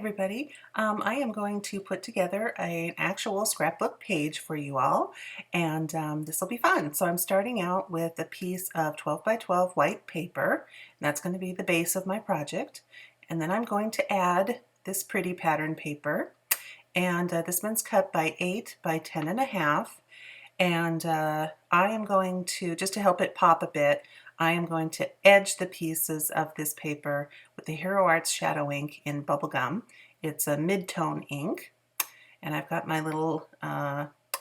everybody. I am going to put together an actual scrapbook page for you all, and this will be fun. So I'm starting out with a piece of 12 by 12 white paper, and that's going to be the base of my project. And then I'm going to add this pretty pattern paper, and this one's cut by 8 by 10.5. And I am going to, just to help it pop a bit, I am going to edge the pieces of this paper with the Hero Arts Shadow Ink in Bubblegum. It's a mid-tone ink, and I've got my little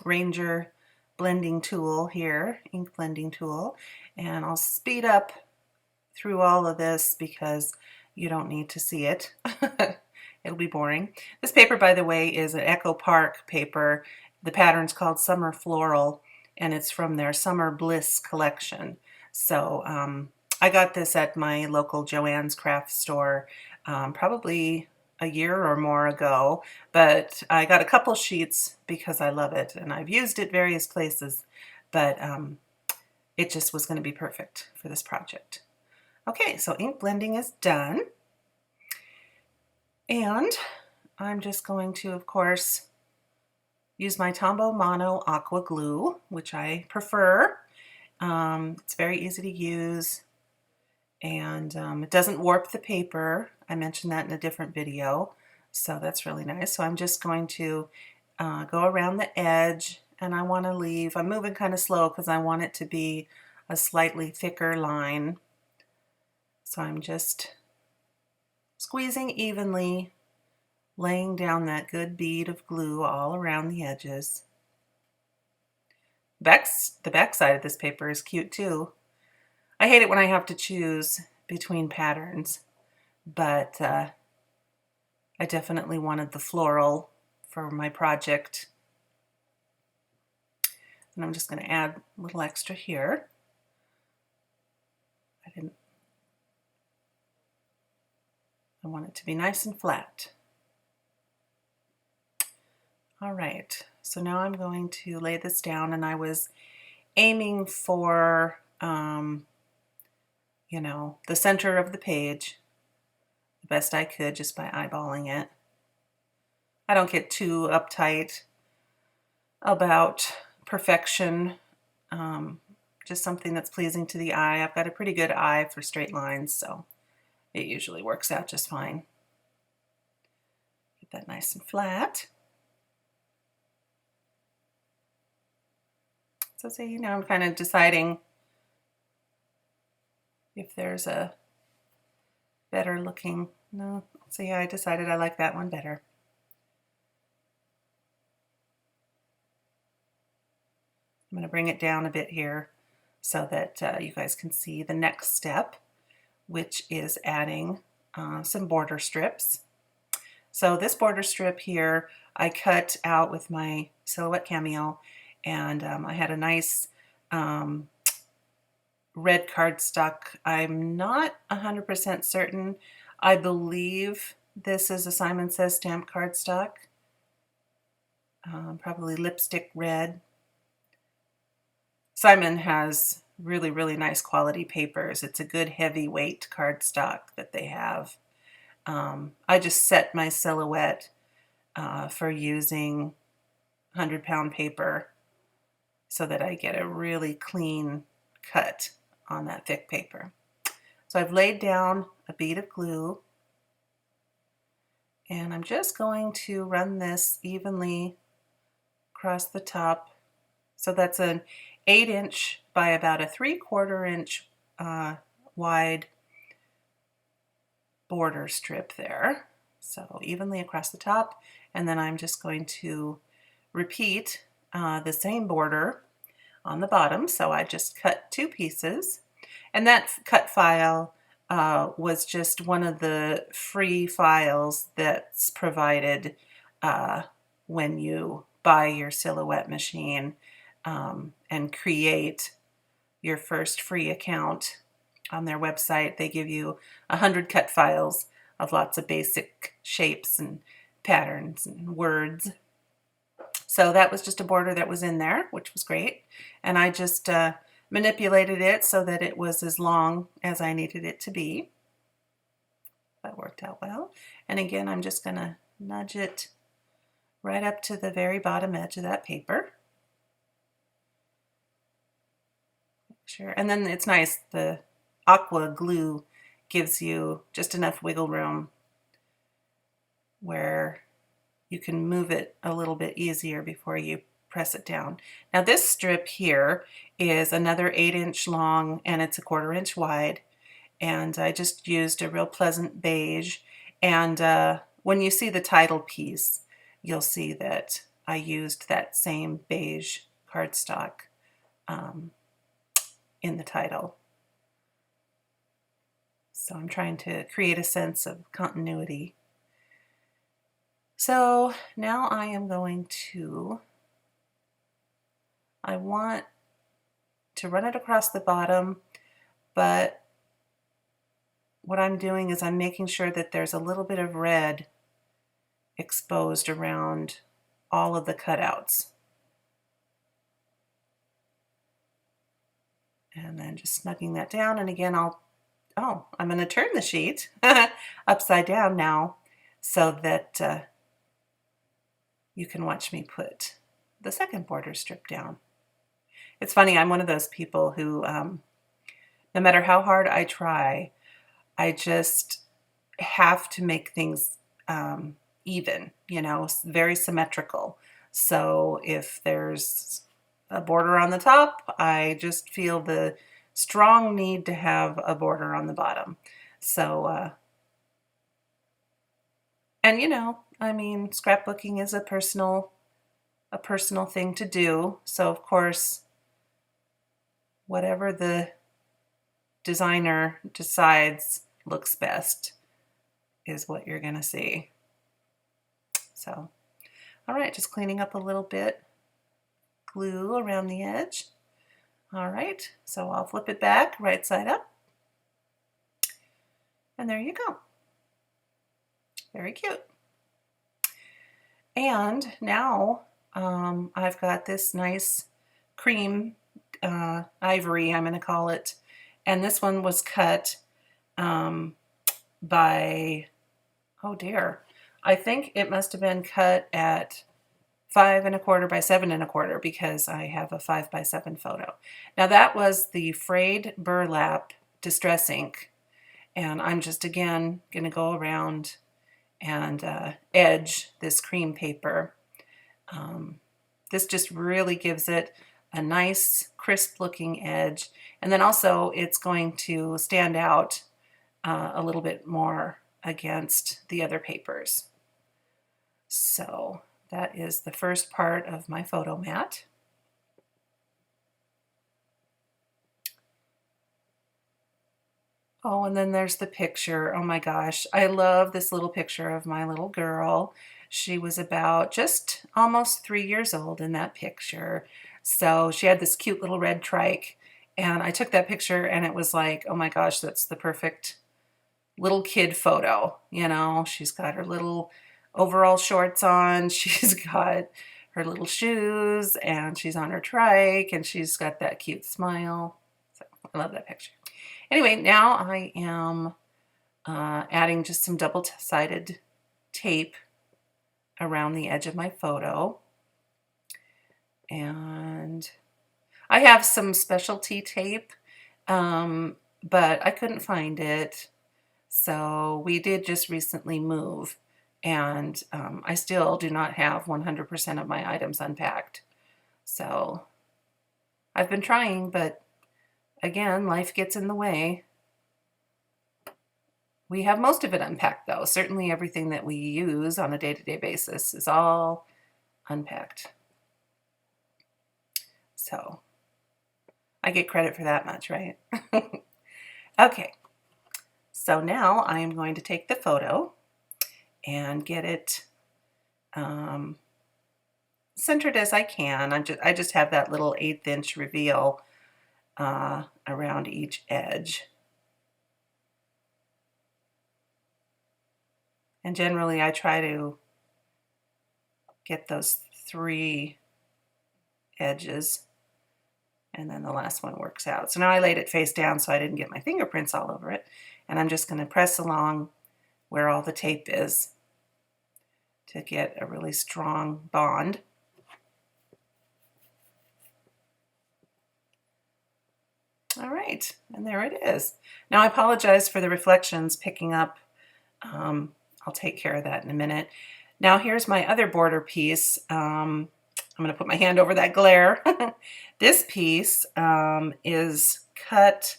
Ranger blending tool here, ink blending tool, and I'll speed up through all of this because you don't need to see it. It'll be boring. This paper, by the way, is an Echo Park paper. The pattern's called Summer Floral, and it's from their Summer Bliss collection. So I got this at my local Joann's craft store probably a year or more ago, but I got a couple sheets because I love it, and I've used it various places, but it just was going to be perfect for this project. Okay, so ink blending is done, and I'm just going to, of course, use my Tombow Mono Aqua Glue, which I prefer. It's very easy to use, and it doesn't warp the paper. I mentioned that in a different video, so that's really nice. So I'm just going to go around the edge, and I want to leave, I'm moving kind of slow because I want it to be a slightly thicker line. So I'm just squeezing evenly, laying down that good bead of glue all around the edges. The back side of this paper is cute too. I hate it when I have to choose between patterns, but I definitely wanted the floral for my project. And I'm just going to add a little extra here. I want it to be nice and flat. All right, so now I'm going to lay this down, and I was aiming for, you know, the center of the page the best I could just by eyeballing it. I don't get too uptight about perfection, just something that's pleasing to the eye. I've got a pretty good eye for straight lines, so it usually works out just fine. Get that nice and flat. So say, you know, I'm kind of deciding if there's a better looking, no, see, I decided I like that one better. I'm going to bring it down a bit here so that you guys can see the next step, which is adding some border strips. So this border strip here I cut out with my Silhouette Cameo, and I had a nice red cardstock. I'm not 100% certain. I believe this is a Simon Says stamp cardstock, probably lipstick red. Simon has really, really nice quality papers. It's a good heavyweight cardstock that they have. I just set my Silhouette for using 100-pound paper so that I get a really clean cut on that thick paper. So I've laid down a bead of glue, and I'm just going to run this evenly across the top. So that's an 8-inch by about a 3/4 inch wide border strip there. So evenly across the top, and then I'm just going to repeat the same border on the bottom. So I just cut 2 pieces, and that cut file was just one of the free files that's provided when you buy your Silhouette machine and create your first free account on their website. They give you 100 cut files of lots of basic shapes and patterns and words. So that was just a border that was in there, which was great. And I just manipulated it so that it was as long as I needed it to be. That worked out well. And again, I'm just going to nudge it right up to the very bottom edge of that paper. Sure. And then it's nice, the aqua glue gives you just enough wiggle room where you can move it a little bit easier before you press it down. Now this strip here is another 8-inch long and it's a 1/4 inch wide, and I just used a real pleasant beige. And when you see the title piece, you'll see that I used that same beige cardstock in the title. So I'm trying to create a sense of continuity. So now I am going to, I want to run it across the bottom, but what I'm doing is I'm making sure that there's a little bit of red exposed around all of the cutouts. And then just snugging that down. And again, I'm going to turn the sheet upside down now so that you can watch me put the second border strip down. It's funny, I'm one of those people who, no matter how hard I try, I just have to make things even, you know, very symmetrical. So if there's a border on the top, I just feel the strong need to have a border on the bottom. So, and you know, I mean, scrapbooking is a personal thing to do. So of course, whatever the designer decides looks best is what you're going to see. So, all right, just cleaning up a little bit, glue around the edge. All right, so I'll flip it back, right side up. And there you go. Very cute. And now I've got this nice cream ivory, I'm going to call it. And this one was cut by, oh dear, I think it must have been cut at 5 1/4 by 7 1/4 because I have a 5 by 7 photo. Now that was the frayed burlap distress ink, and I'm just again going to go around and edge this cream paper. This just really gives it a nice crisp looking edge, and then also it's going to stand out a little bit more against the other papers. So that is the first part of my photo mat. Oh, and then there's the picture. Oh my gosh, I love this little picture of my little girl. She was about just almost 3 years old in that picture. So she had this cute little red trike, and I took that picture and it was like, oh my gosh, that's the perfect little kid photo. You know, she's got her little overall shorts on, she's got her little shoes, and she's on her trike, and she's got that cute smile. So I love that picture. Anyway, now I am adding just some double-sided tape around the edge of my photo. And I have some specialty tape, but I couldn't find it. So we did just recently move, and I still do not have 100% of my items unpacked. So I've been trying, but again, life gets in the way. We have most of it unpacked though. Certainly everything that we use on a day-to-day basis is all unpacked. So I get credit for that much, right? Okay, so now I am going to take the photo and get it centered as I can. I just have that little 1/8 inch reveal around each edge. And generally I try to get those 3 edges, and then the last one works out. So now I laid it face down so I didn't get my fingerprints all over it, and I'm just going to press along where all the tape is to get a really strong bond. All right, and there it is. Now I apologize for the reflections picking up. I'll take care of that in a minute. Now here's my other border piece. I'm going to put my hand over that glare. This piece is cut.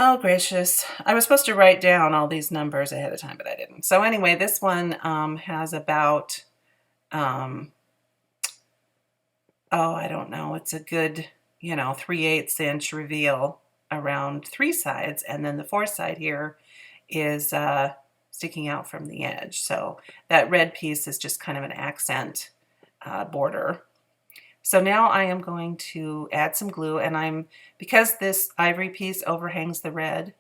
Oh gracious, I was supposed to write down all these numbers ahead of time, but I didn't. So anyway, this one has about, oh, I don't know, it's a good, 3/8 inch reveal around 3 sides, and then the 4th side here is sticking out from the edge. So that red piece is just kind of an accent border. So now I am going to add some glue, and because this ivory piece overhangs the red,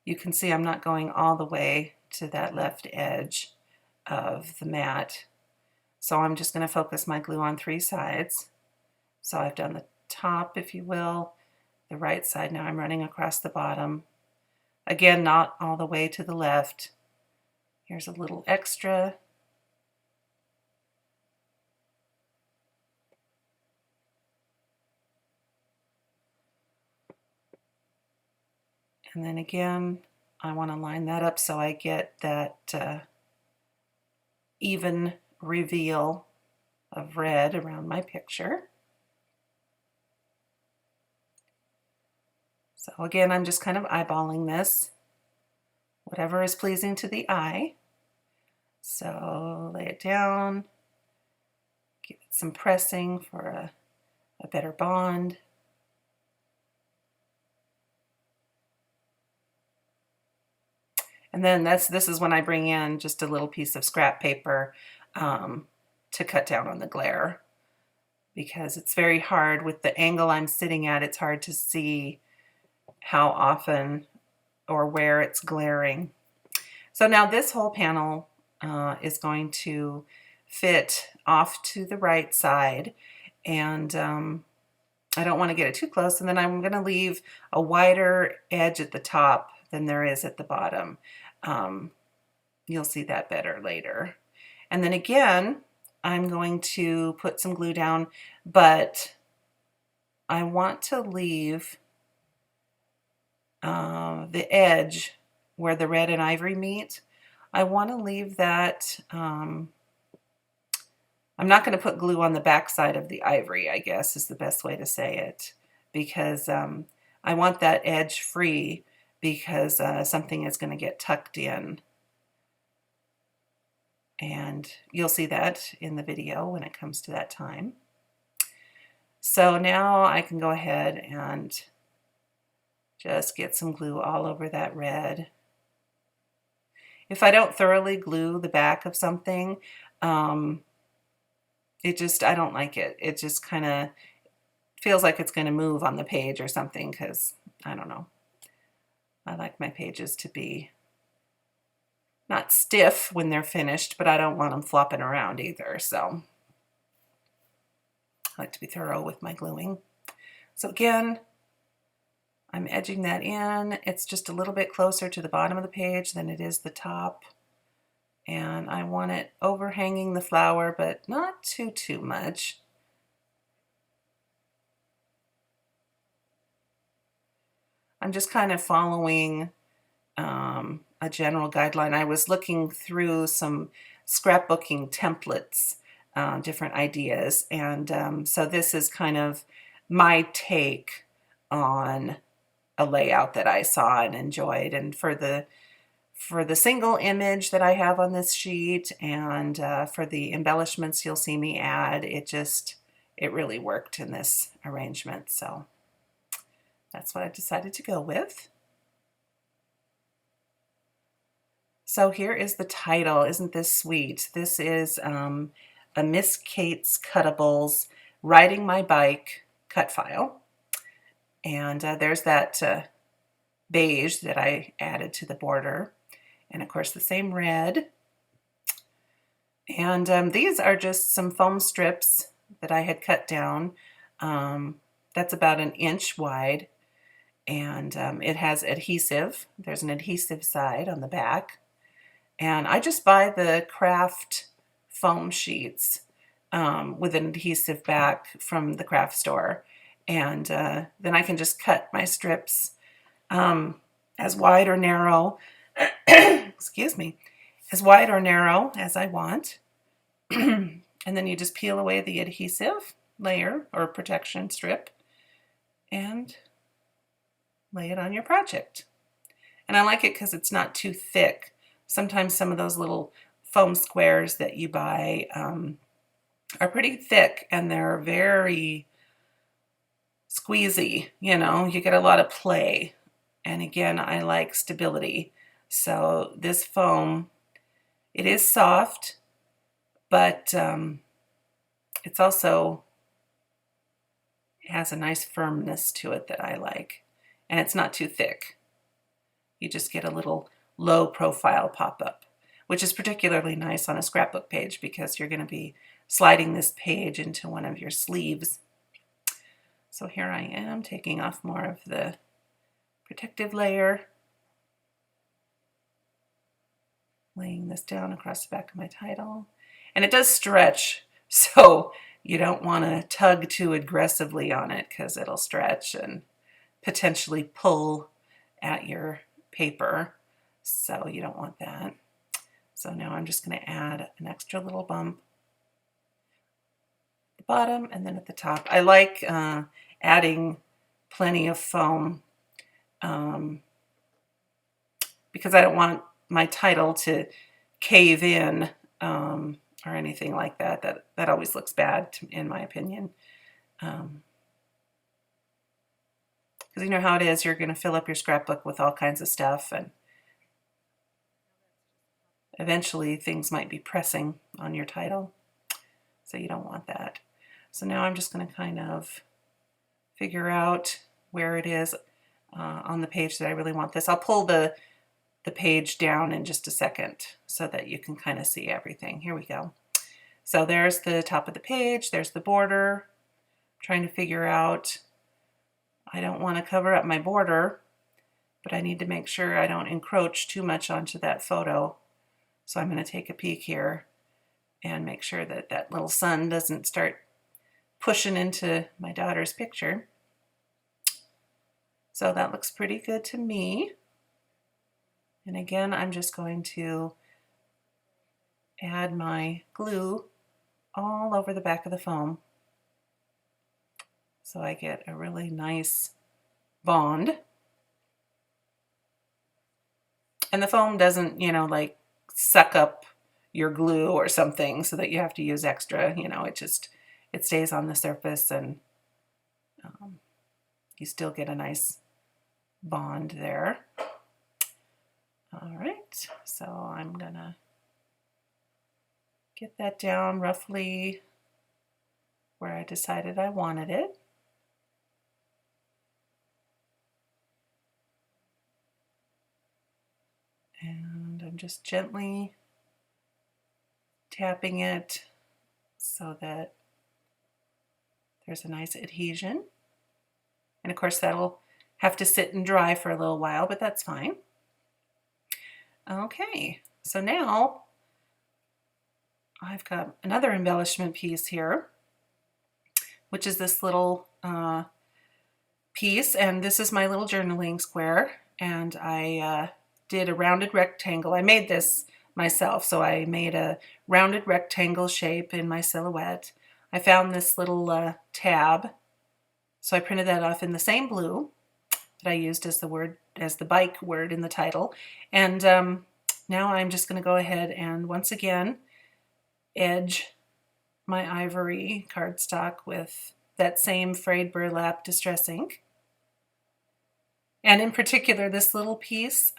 you can see I'm not going all the way to that left edge of the mat. So I'm just going to focus my glue on 3 sides. So I've done the top, if you will, the right side. Now I'm running across the bottom. Again, not all the way to the left. Here's a little extra. And then again, I want to line that up so I get that even reveal of red around my picture. So again, I'm just kind of eyeballing this, whatever is pleasing to the eye. So lay it down, give it some pressing for a better bond. And then this is when I bring in just a little piece of scrap paper to cut down on the glare, because it's very hard with the angle I'm sitting at. It's hard to see how often or where it's glaring. So now this whole panel is going to fit off to the right side, and I don't want to get it too close, and then I'm going to leave a wider edge at the top than there is at the bottom. You'll see that better later. And then again, I'm going to put some glue down, but I want to leave the edge where the red and ivory meet. I want to leave that, I'm not going to put glue on the back side of the ivory, I guess is the best way to say it, because I want that edge free, because something is going to get tucked in. And you'll see that in the video when it comes to that time. So now I can go ahead and just get some glue all over that red. If I don't thoroughly glue the back of something, I don't like it. It just kind of feels like it's going to move on the page or something, because I don't know. I like my pages to be not stiff when they're finished, but I don't want them flopping around either. So I like to be thorough with my gluing. So again, I'm edging that in. It's just a little bit closer to the bottom of the page than it is the top. And I want it overhanging the flower, but not too much. I'm just kind of following a general guideline. I was looking through some scrapbooking templates, different ideas, and so this is kind of my take on a layout that I saw and enjoyed. And for the single image that I have on this sheet, and for the embellishments you'll see me add, it really worked in this arrangement. So that's what I decided to go with. So here is the title. Isn't this sweet? This is a Miss Kate's Cuttables Riding My Bike cut file. And there's that beige that I added to the border. And of course the same red. And these are just some foam strips that I had cut down. That's about 1 inch wide. And it has adhesive. There's an adhesive side on the back. And I just buy the craft foam sheets with an adhesive back from the craft store. And then I can just cut my strips as wide or narrow, excuse me, as wide or narrow as I want. And then you just peel away the adhesive layer or protection strip and lay it on your project. And I like it because it's not too thick. Sometimes some of those little foam squares that you buy are pretty thick and they're very squeezy, you know, you get a lot of play. And again, I like stability. So this foam, it is soft, but it's also has a nice firmness to it that I like. And it's not too thick. You just get a little low profile pop-up, which is particularly nice on a scrapbook page because you're going to be sliding this page into one of your sleeves. So here I am taking off more of the protective layer, laying this down across the back of my title. And it does stretch, so you don't want to tug too aggressively on it because it'll stretch and potentially pull at your paper. So you don't want that. So now I'm just going to add an extra little bump at the bottom and then at the top. I like adding plenty of foam because I don't want my title to cave in or anything like that. That always looks bad in my opinion. Because you know how it is, you're going to fill up your scrapbook with all kinds of stuff and eventually things might be pressing on your title. So you don't want that. So now I'm just going to kind of figure out where it is on the page that I really want this. I'll pull the page down in just a second so that you can kind of see everything. Here we go. So there's the top of the page, there's the border. I'm trying to figure out, I don't want to cover up my border, but I need to make sure I don't encroach too much onto that photo. So I'm going to take a peek here and make sure that that little sun doesn't start pushing into my daughter's picture. So that looks pretty good to me. And again, I'm just going to add my glue all over the back of the foam so I get a really nice bond. And the foam doesn't, you know, like suck up your glue or something so that you have to use extra, you know, it stays on the surface and you still get a nice bond there. All right, so I'm gonna get that down roughly where I decided I wanted it. And I'm just gently tapping it so that there's a nice adhesion. And of course that'll have to sit and dry for a little while, but that's fine. Okay, so now I've got another embellishment piece here, which is this little piece, and this is my little journaling square, and I did a rounded rectangle. I made this myself, so I made a rounded rectangle shape in my silhouette. I found this little tab, so I printed that off in the same blue that I used as the bike word in the title. And now I'm just going to go ahead and once again edge my ivory cardstock with that same frayed burlap distress ink. And in particular, this little piece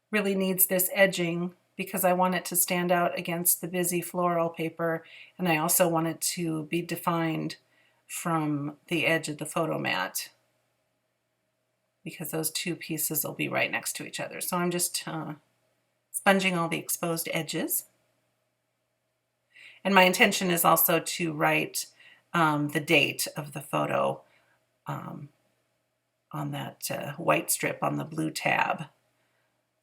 really needs this edging because I want it to stand out against the busy floral paper, and I also want it to be defined from the edge of the photo mat, because those two pieces will be right next to each other. So I'm just sponging all the exposed edges. And my intention is also to write the date of the photo on that white strip on the blue tab.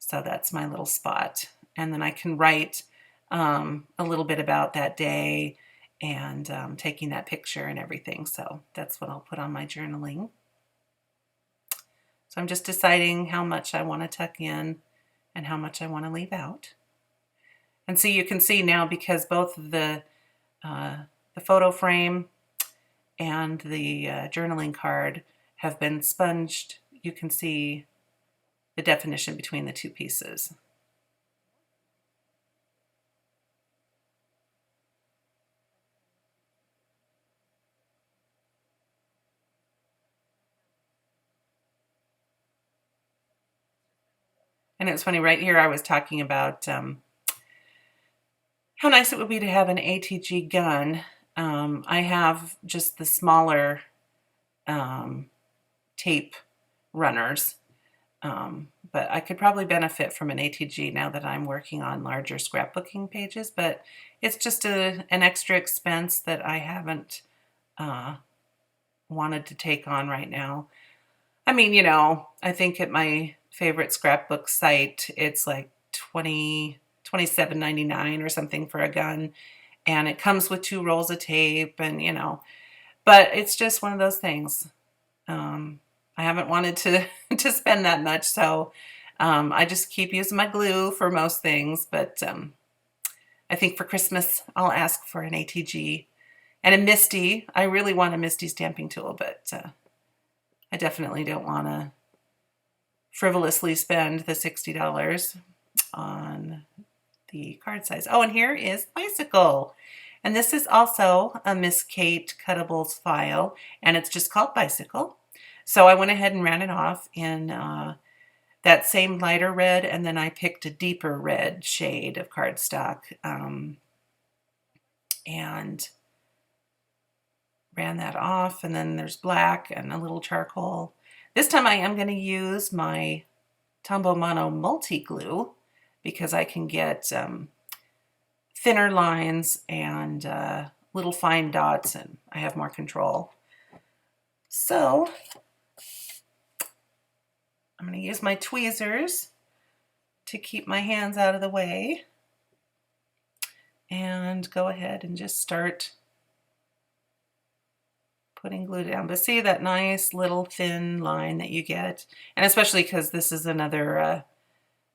So that's my little spot. And then I can write a little bit about that day and taking that picture and everything. So that's what I'll put on my journaling. So I'm just deciding how much I want to tuck in and how much I want to leave out. And so you can see now, because both the photo frame and the journaling card have been sponged, you can see the definition between the two pieces. And it was funny, right here I was talking about how nice it would be to have an ATG gun. I have just the smaller tape runners, but I could probably benefit from an ATG now that I'm working on larger scrapbooking pages, but it's just an extra expense that I haven't wanted to take on right now. I mean, you know, I think at my favorite scrapbook site, it's like $27.99 or something for a gun, and it comes with 2 rolls of tape, and you know, but it's just one of those things. I haven't wanted to to spend that much, so I just keep using my glue for most things. But I think for Christmas I'll ask for an ATG and a MISTI. I really want a MISTI stamping tool, but I definitely don't want to frivolously spend the $60 on the card size. Oh, and here is Bicycle. And this is also a Miss Kate Cuttables file, and it's just called Bicycle. So I went ahead and ran it off in that same lighter red, and then I picked a deeper red shade of cardstock and ran that off. And then there's black and a little charcoal. This time I am going to use my Tombow Mono multi-glue because I can get thinner lines and little fine dots, and I have more control. So I'm going to use my tweezers to keep my hands out of the way and go ahead and just start putting glue down. But see that nice little thin line that you get? And especially because this is another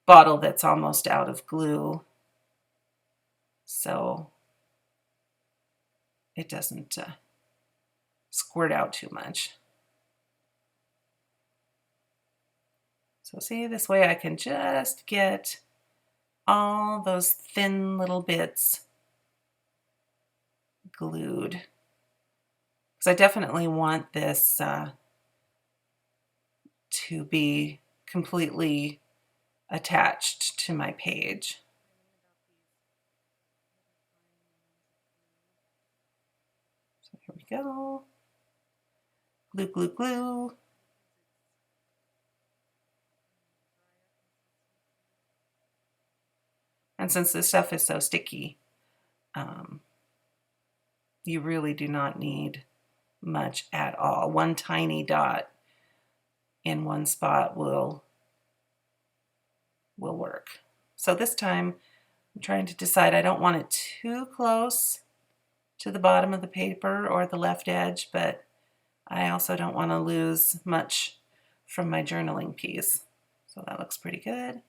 bottle that's almost out of glue, so it doesn't squirt out too much. So see, this way I can just get all those thin little bits glued, because I definitely want this to be completely attached to my page. So here we go. Glue, glue, glue. And since this stuff is so sticky, you really do not need much at all. One tiny dot in one spot will work. So this time I'm trying to decide, I don't want it too close to the bottom of the paper or the left edge, but I also don't want to lose much from my journaling piece. So that looks pretty good.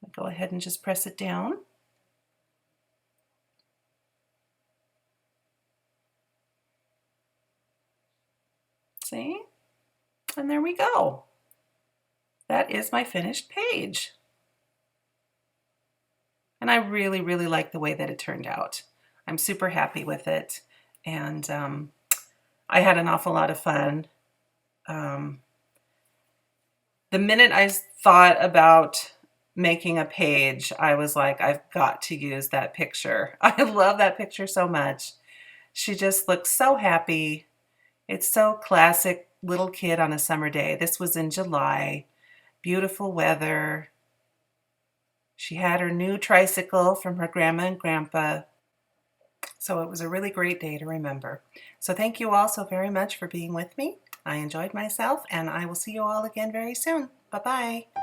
I'll go ahead and just press it down. See? And there we go. That is my finished page. And I really, really like the way that it turned out. I'm super happy with it. And I had an awful lot of fun. The minute I thought about making a page, I was like, I've got to use that picture. I love that picture so much. She just looks so happy. It's so classic little kid on a summer day. This was in July, beautiful weather. She had her new tricycle from her grandma and grandpa. So it was a really great day to remember. So thank you all so very much for being with me. I enjoyed myself, and I will see you all again very soon. Bye-bye.